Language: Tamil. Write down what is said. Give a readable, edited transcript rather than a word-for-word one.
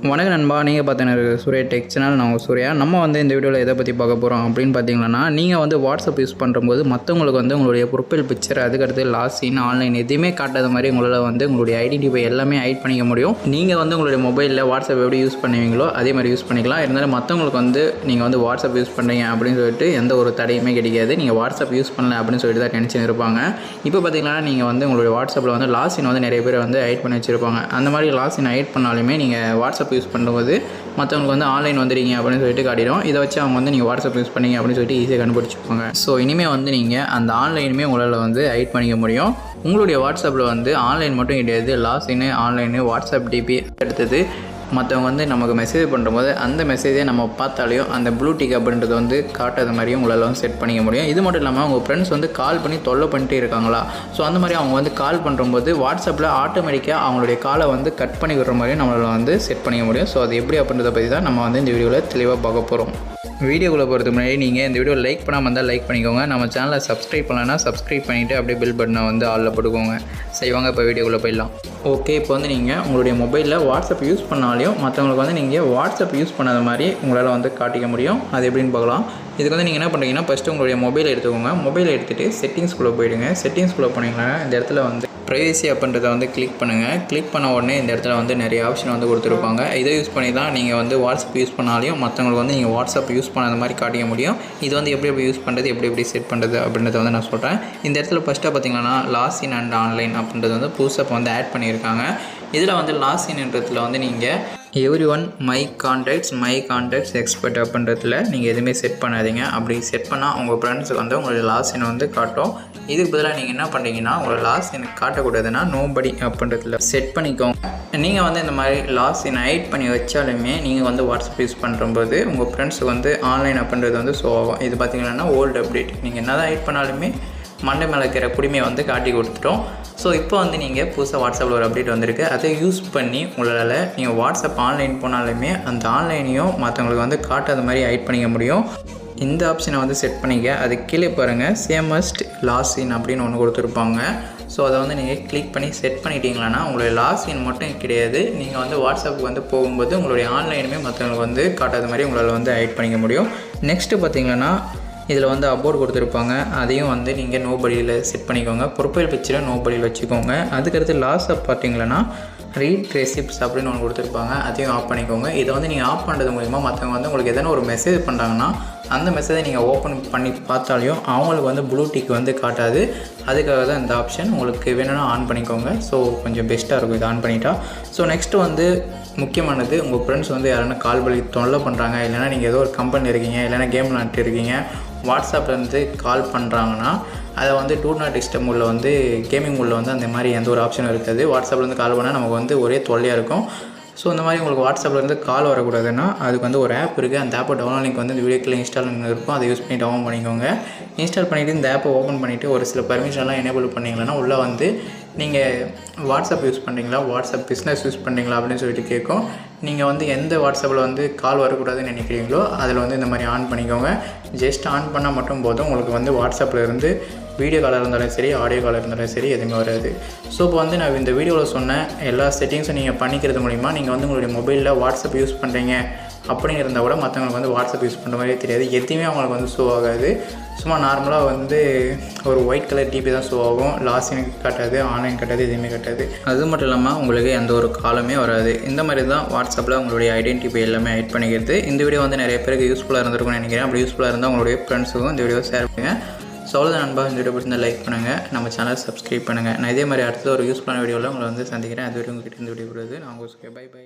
வணக்கம் நண்பா, நீங்கள் பார்த்தீங்கன்னா சூர்யா டெக் சேனல். நான் சூர்யா. நம்ம இந்த வீடியோவில் எதை பற்றி பார்க்க போகிறோம் அப்படின்னு பார்த்தீங்கன்னா, நீங்கள் வாட்ஸ்அப் யூஸ் பண்ணும்போது மற்றவங்களுக்கு உங்களுடைய ப்ரொஃபைல் பிக்சர், அதுக்கடுத்து லாஸ்இன், ஆன்லைன் எதுவுமே காட்டாத மாதிரி உங்களால் உங்களுடைய ஐடென்டிஃபை எல்லாமே ஹைட் பண்ணிக்க முடியும். நீங்கள் உங்களுடைய மொபைலில் வாட்ஸ்அப் எப்படி யூஸ் பண்ணுவீங்களோ அதே மாதிரி யூஸ் பண்ணிக்கலாம். இருந்தாலும் மற்றவங்களுக்கு நீங்கள் வாட்ஸ்அப் யூஸ் பண்ணுறீங்க அப்படின்னு சொல்லிட்டு எந்த ஒரு தடையுமே கிடைக்காது. நீங்கள் வாட்ஸ்அப் யூஸ் பண்ணல அப்படின்னு சொல்லிட்டு தான் டென்ஷன் இருப்பாங்க. இப்போ பார்த்தீங்கன்னா நீங்கள் உங்களுடைய வாட்ஸ்அப்பில் லாஸ்இன் நிறைய பேர் ஹைட் பண்ணி வச்சுருப்பாங்க. அந்த மாதிரி லாஸ்இன் ஹைட் பண்ணாலுமே நீங்கள் வாட்ஸ்அப் யூஸ் பண்ணும்போது மற்றவங்களுக்கு ஆன்லைன் வந்துடுங்க அப்படின்னு சொல்லிட்டு காட்டிடும். இதை வச்சு அவங்க நீங்கள் வாட்ஸ்அப் யூஸ் பண்ணீங்க அப்படின்னு சொல்லிட்டு ஈஸியாக கண்டுபிடிச்சிப்பாங்க. ஸோ இனிமேல் நீங்கள் அந்த ஆன்லைனுமே உங்களால் ஹைட் பண்ணிக்க முடியும். உங்களுடைய வாட்ஸ்அப்பில் ஆன்லைன் மட்டும் கிடையாது, லாஸ்இன், ஆன்லைனு, வாட்ஸ்அப் டிபி எடுத்தது மற்றவங்க நமக்கு மெசேஜ் பண்ணும்போது அந்த மெசேஜை நம்ம பார்த்தாலையும் அந்த ப்ளூ டிக் அப்படின்றது காட்டாத மாதிரியும் உங்களால் செட் பண்ணிக்க முடியும். இது மட்டும் இல்லாமல் உங்கள் ஃப்ரெண்ட்ஸ் கால் பண்ணி தொல்லை பண்ணிட்டு இருக்காங்களா, ஸோ அந்த மாதிரி அவங்க கால் பண்ணும்போது வாட்ஸ்அப்பில் ஆட்டோமேட்டிக்காக அவங்களுடைய காலை கட் பண்ணி விடுற மாதிரியும் நம்மளால் செட் பண்ணிக்க முடியும். ஸோ அது எப்படி அப்படின்றத பற்றி தான் நம்ம இந்த வீடியோவில் தெளிவாக பார்க்க போகிறோம். வீடியோக்குள்ளே போகிறதுக்கு முன்னாடி நீங்கள் இந்த வீடியோ லைக் பண்ணாமல் இருந்தால் லைக் பண்ணிக்கோங்க. நம்ம சேனலை சப்ஸ்கிரைப் பண்ணலன்னா சப்ஸ்கிரைப் பண்ணிவிட்டு அப்படியே பெல் பட்டனை ஆளில் போட்டுக்கோங்க. செய்வாங்க. இப்போ வீடியோக்குள்ளே போயிடலாம். ஓகே, இப்போ நீங்கள் உங்களுடைய மொபைலில் வாட்ஸ்அப் யூஸ் பண்ணாலையும் மற்றவங்களுக்கு நீங்கள் வாட்ஸ்அப் யூஸ் பண்ணாத மாதிரி உங்களால் காட்டிக்க முடியும். அது எப்படின்னு பார்க்கலாம். இதுக்கு நீங்கள் என்ன பண்ணுறீங்கன்னா, ஃபஸ்ட்டு உங்களுடைய மொபைலை எடுத்துக்கோங்க. மொபைலை எடுத்துகிட்டு செட்டிங்ஸ்குள்ளே போயிடுங்க. செட்டிங்ஸ்குள்ளே போனீங்கன்னா இந்த இடத்துல ப்ரைவசி அப்படின்றத கிளிக் பண்ணுங்கள். கிளிக் பண்ண உடனே இந்த இடத்துல நிறைய ஆப்ஷன் கொடுத்துருப்பாங்க. இதை யூஸ் பண்ணி தான் நீங்கள் வாட்ஸ்அப் யூஸ் பண்ணாலையும் மற்றவங்களுக்கு நீங்கள் வாட்ஸ்அப் யூஸ் பண்ணாத மாதிரி காட்டிக்க முடியும். இது எப்படி யூஸ் பண்ணுறது, எப்படி செட் பண்ணுறது அப்படின்றத நான் சொல்கிறேன். இந்த இடத்துல ஃபஸ்ட்டாக பார்த்தீங்கன்னா லாஸ்இன் அண்ட் ஆன்லைன் அப்படின்றது புதுசாக ஆட் பண்ணியிருக்காங்க. இதில் லாஸ்இன்ன்றதுல நீங்கள் எவ்ரிஒன் மை கான்டாக்ட்ஸ் எக்ஸ்பர்ட் அப்படின்றதுல நீங்கள் எதுவுமே செட் பண்ணாதீங்க. அப்படி செட் பண்ணால் உங்கள் ஃப்ரெண்ட்ஸுக்கு உங்களுடைய லாஸ்இன் காட்டும். இதுக்கு பதிலாக நீங்கள் என்ன பண்ணுறீங்கன்னா, உங்களோட லாஸ்இன் காட்டக்கூடாதுன்னா நோபடி அப்படின்றதுல செட் பண்ணிக்கோங்க. நீங்கள் இந்த மாதிரி லாஸ்இன் ஹைட் பண்ணி வச்சாலுமே நீங்கள் வாட்ஸ்அப் யூஸ் பண்ணும்போது உங்கள் ஃப்ரெண்ட்ஸுக்கு ஆன்லைன் அப்படின்றது ஷோ ஆகும். இது பார்த்திங்கன்னா ஓல்டு அப்டேட். நீங்கள் என்ன தான் ஹைட் பண்ணாலுமே மண்டை மேலே இருக்கிற குடிமையை காட்டி கொடுத்துட்டோம். ஸோ இப்போ நீங்கள் புதுசாக வாட்ஸ்அப்பில் ஒரு அப்டேட் வந்திருக்கு. அதை யூஸ் பண்ணி உங்களால் நீங்கள் வாட்ஸ்அப் ஆன்லைன் போனாலுமே அந்த ஆன்லைனையும் மற்றவங்களுக்கு காட்டாத மாதிரி ஹைட் பண்ணிக்க முடியும். இந்த ஆப்ஷனை செட் பண்ணிக்க. அது கீழே பாருங்கள், சேமஸ்ட் லாஸ்இன் அப்படின்னு ஒன்று கொடுத்துருப்பாங்க. ஸோ அதை நீங்கள் கிளிக் பண்ணி செட் பண்ணிட்டீங்களான்னா உங்களுடைய லாஸ்இன் மட்டும் கிடையாது, நீங்கள் வாட்ஸ்அப்புக்கு போகும்போது உங்களுடைய ஆன்லைனுமே மற்றவங்களுக்கு காட்டாத மாதிரி உங்களால் ஹைட் பண்ணிக்க முடியும். நெக்ஸ்ட்டு பார்த்தீங்கன்னா இதில் அபோர்ட் கொடுத்துருப்பாங்க. அதையும் நீங்கள் நோபடியில் செட் பண்ணிக்கோங்க. ப்ரொஃபைல் பிக்சரை நோபடியில் வச்சுக்கோங்க. அதுக்கடுத்து லாஸ்அப் பார்த்தீங்கன்னா ரீட் ரெசிப்ட்ஸ் அப்படின்னு ஒன்று கொடுத்துருப்பாங்க. அதையும் ஆஃப் பண்ணிக்கோங்க. இதை நீங்கள் ஆஃப் பண்ணுறது மூலிமா மற்றவங்க உங்களுக்கு எதனா ஒரு மெசேஜ் பண்ணுறாங்கன்னா அந்த மெசேஜை நீங்கள் ஓப்பன் பண்ணி பார்த்தாலையும் அவங்களுக்கு ப்ளூ டிக் காட்டாது. அதுக்காக தான் இந்த ஆப்ஷன். உங்களுக்கு வேணும்னா ஆன் பண்ணிக்கோங்க. ஸோ கொஞ்சம் பெஸ்ட்டாக இருக்கும் இது ஆன் பண்ணிட்டா. ஸோ நெக்ஸ்ட்டு முக்கியமானது, உங்கள் ஃப்ரெண்ட்ஸ் யாரானா கால் பண்ணி தொல்லை பண்ணுறாங்க, இல்லைனா நீங்கள் ஏதோ ஒரு கம்பெனி இருக்கீங்க, இல்லைனா கேம் விளாண்டுட்டு இருக்கீங்க, வாட்ஸ்அப்லேருந்து கால் பண்ணுறாங்கன்னா அதை டூ நாட் டிஸ்டர்ப் மோடில் கேமிங் மோடில் அந்த மாதிரி எந்த ஒரு ஆப்ஷனும் இருக்காது. வாட்ஸ்அப்லேருந்து கால் பண்ணால் நமக்கு ஒரே தொல்லையாக இருக்கும். ஸோ இந்த மாதிரி உங்களுக்கு வாட்ஸ்அப்லேருந்து கால் வரக்கூடாதுன்னா அதுக்கு ஒரு ஆப் இருக்குது. அந்த ஆப்பை டவுன்லோட் லிங்க் இந்த வீடியோக்கில் இன்ஸ்டால் இருக்கும். அதை யூஸ் பண்ணி டவுன்லோட் பண்ணிக்கோங்க. இன்ஸ்டால் பண்ணிவிட்டு இந்த ஆப்பை ஓப்பன் பண்ணிவிட்டு ஒரு சில பர்மிஷன்லாம் எனேபிள் பண்ணிங்களன்னா உள்ளே நீங்கள் வாட்ஸ்அப் யூஸ் பண்ணுறீங்களா, வாட்ஸ்அப் பிஸ்னஸ் யூஸ் பண்ணுறீங்களா அப்படின்னு சொல்லிட்டு கேட்கும். நீங்கள் எந்த வாட்ஸ்அப்பில் கால் வரக்கூடாதுன்னு நினைக்கிறீங்களோ அதில் இந்த மாதிரி ஆன் பண்ணிக்கோங்க. ஜஸ்ட் ஆன் பண்ணால் மட்டும் போதும். உங்களுக்கு வாட்ஸ்அப்பில் இருந்து வீடியோ காலாக இருந்தாலும் சரி, ஆடியோ காலாக இருந்தாலும் சரி, எதுவுமே வராது. ஸோ இப்போ நான் இந்த வீடியோவில் சொன்ன எல்லா செட்டிங்ஸும் நீங்கள் பண்ணிக்கிறது மூலிமா நீங்கள் உங்களுடைய மொபைலில் வாட்ஸ்அப் யூஸ் பண்ணுறீங்க அப்படிங்கிறத விட மற்றவங்களுக்கு வாட்ஸ்அப் யூஸ் பண்ணுற மாதிரியே தெரியாது. எதுவுமே அவங்களுக்கு ஷோ ஆகாது. சும்மா நார்மலாக ஒரு ஒயிட் கலர் டிபி தான் ஷோ ஆகும். லாஸ்இன் காட்டாது, ஆன்லைன் காட்டாது, எதுவுமே காட்டாது. அது மட்டும் இல்லாமல் உங்களுக்கு எந்த ஒரு காலமே வராது. இந்த மாதிரி தான் வாட்ஸ்அப்பில் உங்களுடைய ஐடென்டிஃபை எல்லாமே ஹைட் பண்ணிக்கிறது. இந்த வீடியோ நிறைய பேருக்கு யூஸ்ஃபுல்லாக இருந்திருக்கும்னு நினைக்கிறேன். அப்படி யூஸ்ஃபுல்லாக இருந்தால் உங்களுடைய ஃப்ரெண்ட்ஸுக்கும் இந்த வீடியோ ஷேர் பண்ணுங்கள். ஸோ அவ்வளோதான் நண்பா. இந்த வீடியோ பிடிச்சிருந்தா லைக் பண்ணுங்கள், நம்ம சேனலை சப்ஸ்கிரைப் பண்ணுங்கள். நான் இதே மாதிரி அடுத்த ஒரு யூஸ்ஃபுல்லான வீடியோவில் உங்களை சந்திக்கிறேன். அது வரைக்கும் உங்கள்கிட்ட இந்த வீடியோ கொடுக்குறது நான் உங்களுக்கு பை.